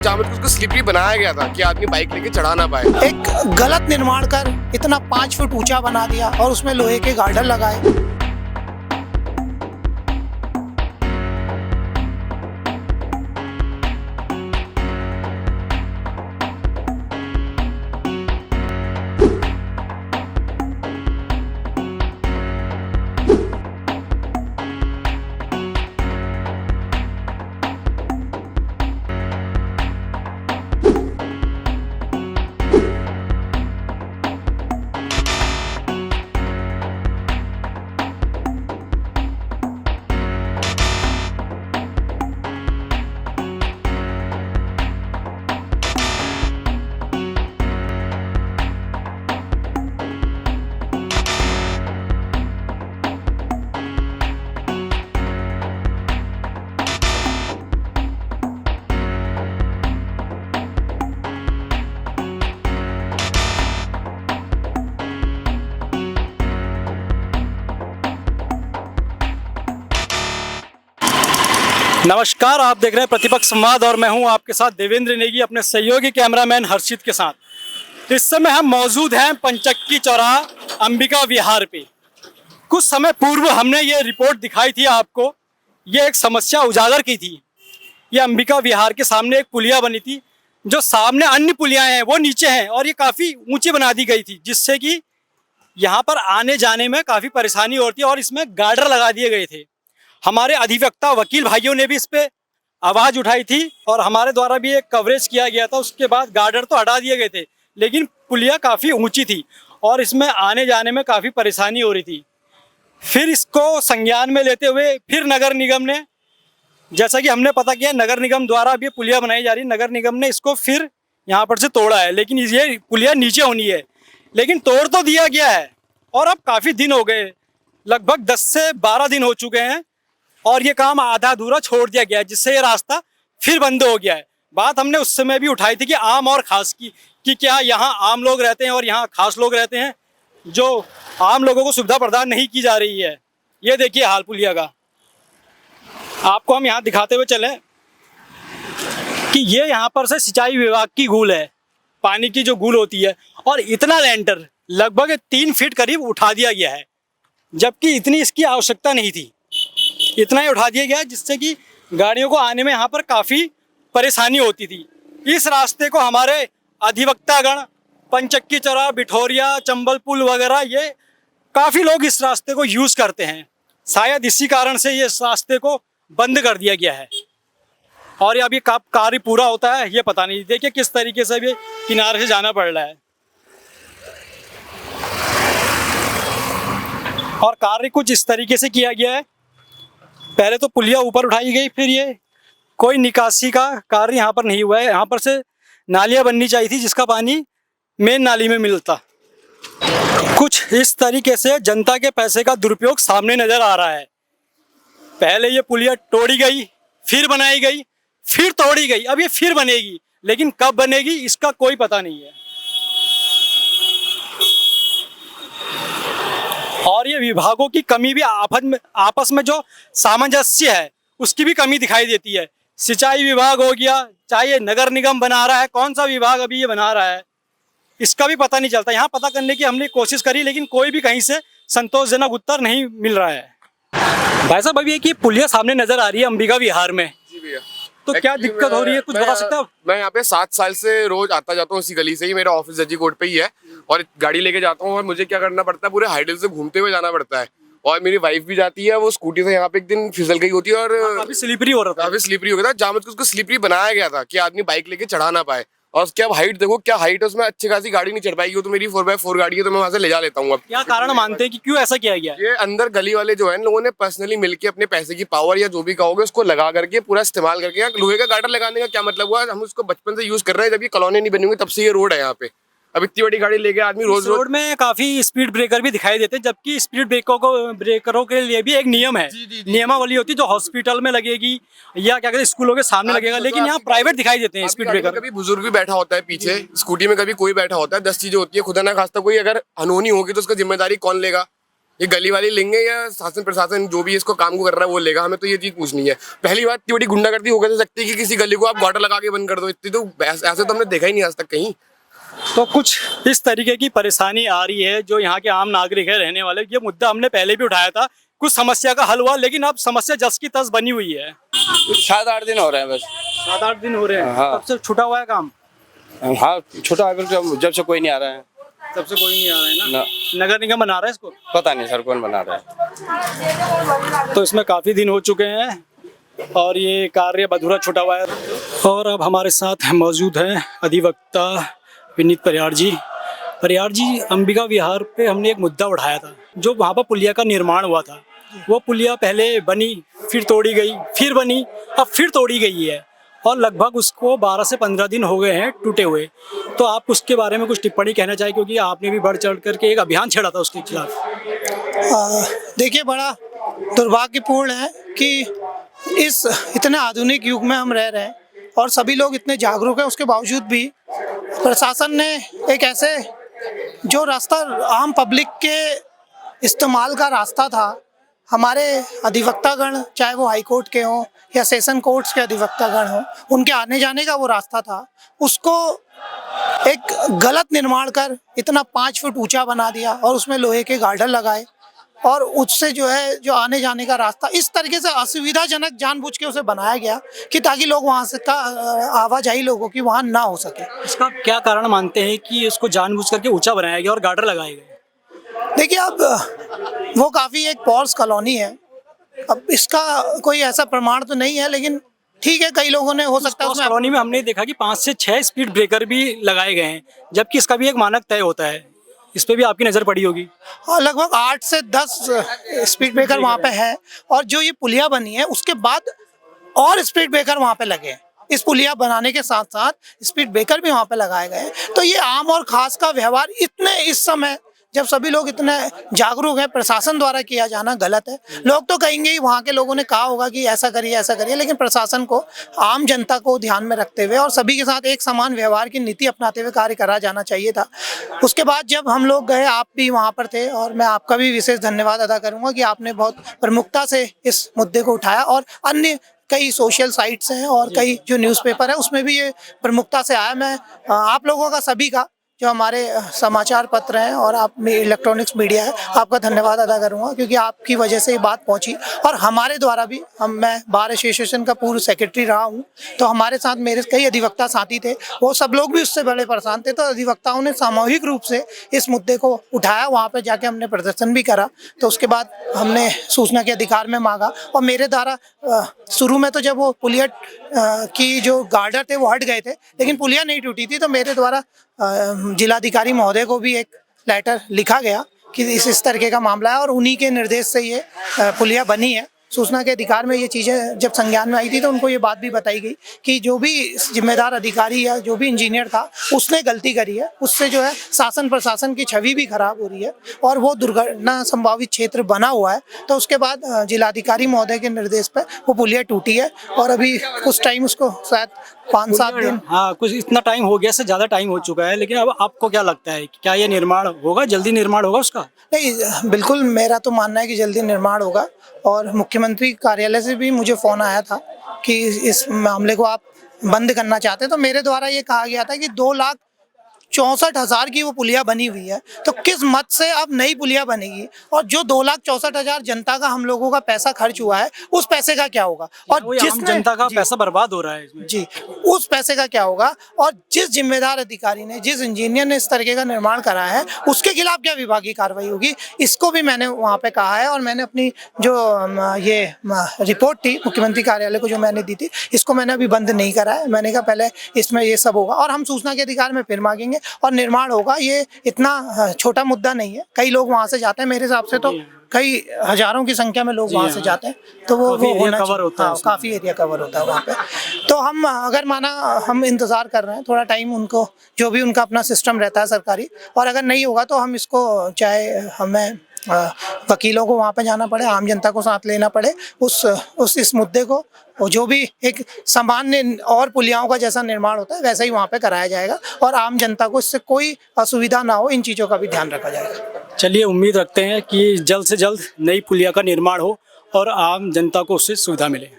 जहाँ पर उसको स्लिपरी बनाया गया था कि आदमी बाइक लेके चढ़ा ना पाए। एक गलत निर्माण कर इतना 5 फुट ऊंचा बना दिया और उसमें लोहे के गार्डर लगाए। नमस्कार, आप देख रहे हैं प्रतिपक्ष संवाद और मैं हूं आपके साथ देवेंद्र नेगी अपने सहयोगी कैमरामैन हर्षित के साथ। इस समय हम मौजूद हैं पंचक्की चौराहा अंबिका विहार पे। कुछ समय पूर्व हमने ये रिपोर्ट दिखाई थी आपको, ये एक समस्या उजागर की थी। ये अंबिका विहार के सामने एक पुलिया बनी थी, जो सामने अन्य पुलियाँ हैं वो नीचे हैं और ये काफ़ी ऊँची बना दी गई थी, जिससे कि यहाँ पर आने जाने में काफ़ी परेशानी होती है और इसमें गार्डर लगा दिए गए थे। हमारे अधिवक्ता वकील भाइयों ने भी इस पे आवाज़ उठाई थी और हमारे द्वारा भी एक कवरेज किया गया था। उसके बाद गार्डर तो हटा दिए गए थे, लेकिन पुलिया काफ़ी ऊंची थी और इसमें आने जाने में काफ़ी परेशानी हो रही थी। फिर इसको संज्ञान में लेते हुए फिर नगर निगम ने, जैसा कि हमने पता किया, नगर निगम द्वारा अब ये पुलिया बनाई जा रही है। नगर निगम ने इसको फिर यहाँ पर से तोड़ा है, लेकिन ये पुलिया नीचे होनी है, लेकिन तोड़ तो दिया गया है और अब काफ़ी दिन हो गए, लगभग 10 से 12 दिन हो चुके हैं और ये काम आधा अधूरा छोड़ दिया गया है, जिससे ये रास्ता फिर बंद हो गया है। बात हमने उस समय भी उठाई थी कि आम और खास की, कि क्या यहाँ आम लोग रहते हैं और यहाँ खास लोग रहते हैं, जो आम लोगों को सुविधा प्रदान नहीं की जा रही है। ये देखिए हाल पुलिया का। आपको हम यहाँ दिखाते हुए चलें कि ये यहाँ पर से सिंचाई विभाग की गूल है, पानी की जो गूल होती है, और इतना लेंटर लगभग 3 फीट करीब उठा दिया गया है, जबकि इतनी इसकी आवश्यकता नहीं थी। इतना ही उठा दिया गया जिससे कि गाड़ियों को आने में यहाँ पर काफ़ी परेशानी होती थी। इस रास्ते को हमारे अधिवक्तागण पंचक्की चौराहा, बिठौरिया, चंबल पुल वगैरह, ये काफ़ी लोग इस रास्ते को यूज़ करते हैं। शायद इसी कारण से ये इस रास्ते को बंद कर दिया गया है और ये अभी कब कार्य पूरा होता है ये पता नहीं। देखिए किस तरीके से भी किनारे से जाना पड़ रहा है और कार्य कुछ इस तरीके से किया गया है। पहले तो पुलिया ऊपर उठाई गई, फिर ये कोई निकासी का कार्य यहाँ पर नहीं हुआ है। यहाँ पर से नालियाँ बननी चाहिए थी जिसका पानी मेन नाली में मिलता। कुछ इस तरीके से जनता के पैसे का दुरुपयोग सामने नजर आ रहा है। पहले ये पुलिया तोड़ी गई, फिर बनाई गई, फिर तोड़ी गई, अब ये फिर बनेगी, लेकिन कब बनेगी इसका कोई पता नहीं है। और ये विभागों की कमी भी आपस में जो सामंजस्य है उसकी भी कमी दिखाई देती है। सिंचाई विभाग हो गया, चाहे ये नगर निगम बना रहा है, कौन सा विभाग अभी ये बना रहा है इसका भी पता नहीं चलता। यहाँ पता करने की हमने कोशिश करी, लेकिन कोई भी कहीं से संतोषजनक उत्तर नहीं मिल रहा है। भाई साहब, अभी एक ये पुलिया सामने नजर आ रही है अंबिका विहार में, जी भैया, तो क्या दिक्कत हो रही है, कुछ बता सकते हैं आप? मैं यहाँ पे 7 साल से रोज आता जाता हूँ, इसी गली से ही। मेरा ऑफिस जजी कोर्ट पे ही है और गाड़ी लेके जाता हूँ और मुझे क्या करना पड़ता है, पूरे हाइडल से घूमते हुए जाना पड़ता है। और मेरी वाइफ भी जाती है, वो स्कूटी से यहाँ पे एक दिन फिसल गई होती है और काफी स्लिपरी हो रहा था। काफी स्लिपरी हो गया था। जहाँ उसको स्लिपरी बनाया गया था कि आदमी बाइक लेके चढ़ा ना पाए। और उसकी अब हाइट देखो, क्या हाइट है उसमें, अच्छी खासी गाड़ी नहीं चढ़ पाएगी। वो तो मेरी 4x4 गाड़ी है, तो मैं वहाँ से ले जा लेता हूँ। अब क्या कारण मानते हैं कि क्यों ऐसा किया गया? ये अंदर गली वाले जो है, इन लोगों ने पर्सनली मिलके अपने पैसे की पावर या जो भी कहोगे उसको लगा करके पूरा इस्तेमाल करके, यहाँ लोहे का गार्डर लगाने का क्या मतलब हुआ? हम उसको बचपन से यूज कर रहे हैं, जब ये कॉलोनी नहीं बनी हुई तब से ये रोड है यहाँ पे। अब इतनी बड़ी गाड़ी लेके आदमी रोड में काफी स्पीड ब्रेकर भी दिखाई देते हैं, जबकि स्पीड ब्रेकरों के लिए भी एक नियम है, नियमावली होती है जो हॉस्पिटल में लगेगी या क्या कहते हैं स्कूलों के सामने लगेगा, लेकिन यहाँ प्राइवेट दिखाई देते हैं स्पीड ब्रेकर। कभी बुजुर्ग भी बैठा होता है पीछे, स्कूटी में कभी कोई बैठा होता है, 10 चीजें होती है। खुदा ना खास्ता कोई अगर अनहोनी होगी तो उसका जिम्मेदारी कौन लेगा? ये गली वाले लेंगे या शासन प्रशासन जो भी इसको काम को कर रहा है वो लेगा? हमें तो ये चीज पूछनी है। पहली बात, इतनी बड़ी गुंडागर्दी हो कैसे सकती है कि किसी गली को आप गार्डर लगा के बंद कर दो? इतनी तो ऐसे तो हमने देखा ही नहीं आज तक कहीं। तो कुछ इस तरीके की परेशानी आ रही है जो यहाँ के आम नागरिक है, रहने वाले। ये मुद्दा हमने पहले भी उठाया था, कुछ समस्या का हल हुआ, लेकिन अब समस्या जस की तस बनी हुई है। 7-8 दिन हो रहे हैं बस। 7-8 दिन हो रहे हैं। हाँ। तब से छूटा हुआ है काम? हाँ, छोटा है बिल्कुल, जब से कोई नहीं आ रहा है। तब से कोई नहीं आ रहा है ना? ना। नगर निगम बना रहा है इसको? पता नहीं सर कौन बना रहा है। तो इसमें काफ़ी दिन हो चुके हैं और ये कार्य अधूरा छूटा हुआ है। और अब हमारे साथ मौजूद हैं अधिवक्ता विनीत परिहार जी। परिहार जी, अंबिका विहार पे हमने एक मुद्दा उठाया था, जो वहाँ पर पुलिया का निर्माण हुआ था। वो पुलिया पहले बनी, फिर तोड़ी गई, फिर बनी, अब फिर तोड़ी गई है और लगभग उसको 12 से 15 दिन हो गए हैं टूटे हुए। तो आप उसके बारे में कुछ टिप्पणी कहना चाहिए, क्योंकि आपने भी बढ़ चढ़ करके एक अभियान छेड़ा था उसके खिलाफ। देखिए, बड़ा दुर्भाग्यपूर्ण है कि इस इतने आधुनिक युग में हम रह रहे हैं और सभी लोग इतने जागरूक हैं, उसके बावजूद भी प्रशासन ने एक ऐसे जो रास्ता आम पब्लिक के इस्तेमाल का रास्ता था, हमारे अधिवक्तागण चाहे वो हाई कोर्ट के हों या सेशन कोर्ट्स के अधिवक्तागण हों, उनके आने जाने का वो रास्ता था, उसको एक गलत निर्माण कर इतना 5 फुट ऊंचा बना दिया और उसमें लोहे के गार्डर लगाए और उससे जो है जो आने जाने का रास्ता इस तरीके से असुविधाजनक जानबूझ के उसे बनाया गया कि ताकि लोग वहाँ से का आवाजाही लोगों की वहाँ ना हो सके। इसका क्या कारण मानते हैं कि इसको जानबूझ करके ऊंचा बनाया गया और गार्डर लगाए गए? देखिए, अब वो काफ़ी एक पॉर्स कॉलोनी है, अब इसका कोई ऐसा प्रमाण तो नहीं है, लेकिन ठीक है, कई लोगों ने हो सकता है उसमें। कॉलोनी में हमने देखा कि 5 से 6 स्पीड ब्रेकर भी लगाए गए हैं, जबकि इसका भी एक मानक तय होता है। इस पे भी आपकी नज़र पड़ी होगी। हाँ, लगभग 8 से 10 स्पीड ब्रेकर वहाँ पे है और जो ये पुलिया बनी है उसके बाद और स्पीड ब्रेकर वहाँ पे लगे हैं। इस पुलिया बनाने के साथ साथ स्पीड ब्रेकर भी वहाँ पे लगाए गए हैं। तो ये आम और खास का व्यवहार इतने इस समय जब सभी लोग इतने जागरूक हैं, प्रशासन द्वारा किया जाना गलत है। लोग तो कहेंगे ही, वहाँ के लोगों ने कहा होगा कि ऐसा करिए, लेकिन प्रशासन को आम जनता को ध्यान में रखते हुए और सभी के साथ एक समान व्यवहार की नीति अपनाते हुए कार्य करा जाना चाहिए था। उसके बाद जब हम लोग गए, आप भी वहाँ पर थे और मैं आपका भी विशेष धन्यवाद अदा करूँगा कि आपने बहुत प्रमुखता से इस मुद्दे को उठाया और अन्य कई सोशल साइट्स हैं और कई जो न्यूज़पेपर है उसमें भी ये प्रमुखता से आया। मैं आप लोगों का, सभी का, जो हमारे समाचार पत्र हैं और आप में इलेक्ट्रॉनिक्स मीडिया है, आपका धन्यवाद अदा करूंगा, क्योंकि आपकी वजह से ये बात पहुंची और हमारे द्वारा भी मैं बार एसोसिएशन का पूर्व सेक्रेटरी रहा हूं, तो हमारे साथ मेरे कई अधिवक्ता साथी थे, वो सब लोग भी उससे बड़े परेशान थे। तो अधिवक्ताओं ने सामूहिक रूप से इस मुद्दे को उठाया, वहाँ पर जाके हमने प्रदर्शन भी करा। तो उसके बाद हमने सूचना के अधिकार में मांगा और मेरे द्वारा शुरू में तो जब वो पुलिया की जो गार्डर थे वो हट गए थे, लेकिन पुलिया नहीं टूटी थी, तो मेरे द्वारा जिलाधिकारी महोदय को भी एक लेटर लिखा गया कि इस तरीके का मामला है और उन्हीं के निर्देश से ये पुलिया बनी है। सूचना के अधिकार में ये चीज़ें जब संज्ञान में आई थी तो उनको ये बात भी बताई गई कि जो भी जिम्मेदार अधिकारी या जो भी इंजीनियर था उसने गलती करी है, उससे जो है शासन प्रशासन की छवि भी खराब हो रही है और वो दुर्घटना संभावित क्षेत्र बना हुआ है। तो उसके बाद जिलाधिकारी महोदय के निर्देश पर वो पुलिया टूटी है और अभी कुछ टाइम उसको शायद 5-7 दिन, हाँ, कुछ इतना टाइम हो गया, से ज़्यादा टाइम हो चुका है। लेकिन अब आपको क्या लगता है, क्या ये निर्माण होगा, जल्दी निर्माण होगा उसका? नहीं, बिल्कुल मेरा तो मानना है कि जल्दी निर्माण होगा और मुख्यमंत्री कार्यालय से भी मुझे फ़ोन आया था कि इस मामले को आप बंद करना चाहते हैं। तो मेरे द्वारा ये कहा गया था कि 2,64,000 की वो पुलिया बनी हुई है, तो किस मत से अब नई पुलिया बनेगी और जो 2,64,000 जनता का हम लोगों का पैसा खर्च हुआ है उस पैसे का क्या होगा और जिस जनता का पैसा बर्बाद हो रहा है इसमें। जी, उस पैसे का क्या होगा और जिस जिम्मेदार अधिकारी ने, जिस इंजीनियर ने इस तरीके का निर्माण कराया है उसके खिलाफ क्या विभागीय कार्रवाई होगी, इसको भी मैंने वहाँ पे कहा है। और मैंने अपनी जो ये रिपोर्ट थी मुख्यमंत्री कार्यालय को जो मैंने दी थी, इसको मैंने अभी बंद नहीं करा है। मैंने कहा पहले इसमें ये सब होगा और हम सूचना के अधिकार में फिर मांगेंगे और निर्माण होगा। ये इतना छोटा मुद्दा नहीं है, कई लोग वहाँ से जाते हैं, मेरे हिसाब से तो कई हजारों की संख्या में लोग वहाँ से जाते हैं, तो वो होना कवर होता है, काफ़ी एरिया कवर होता है वहाँ पे। तो हम अगर माना हम इंतज़ार कर रहे हैं थोड़ा टाइम, उनको जो भी उनका अपना सिस्टम रहता है सरकारी, और अगर नहीं होगा तो हम इसको चाहे हमें वकीलों को वहाँ पे जाना पड़े, आम जनता को साथ लेना पड़े, इस मुद्दे को, और जो भी एक सामान्य और पुलियाओं का जैसा निर्माण होता है वैसा ही वहाँ पे कराया जाएगा, और आम जनता को इससे कोई असुविधा ना हो, इन चीज़ों का भी ध्यान रखा जाएगा। चलिए, उम्मीद रखते हैं कि जल्द से जल्द नई पुलिया का निर्माण हो और आम जनता को उससे सुविधा मिले।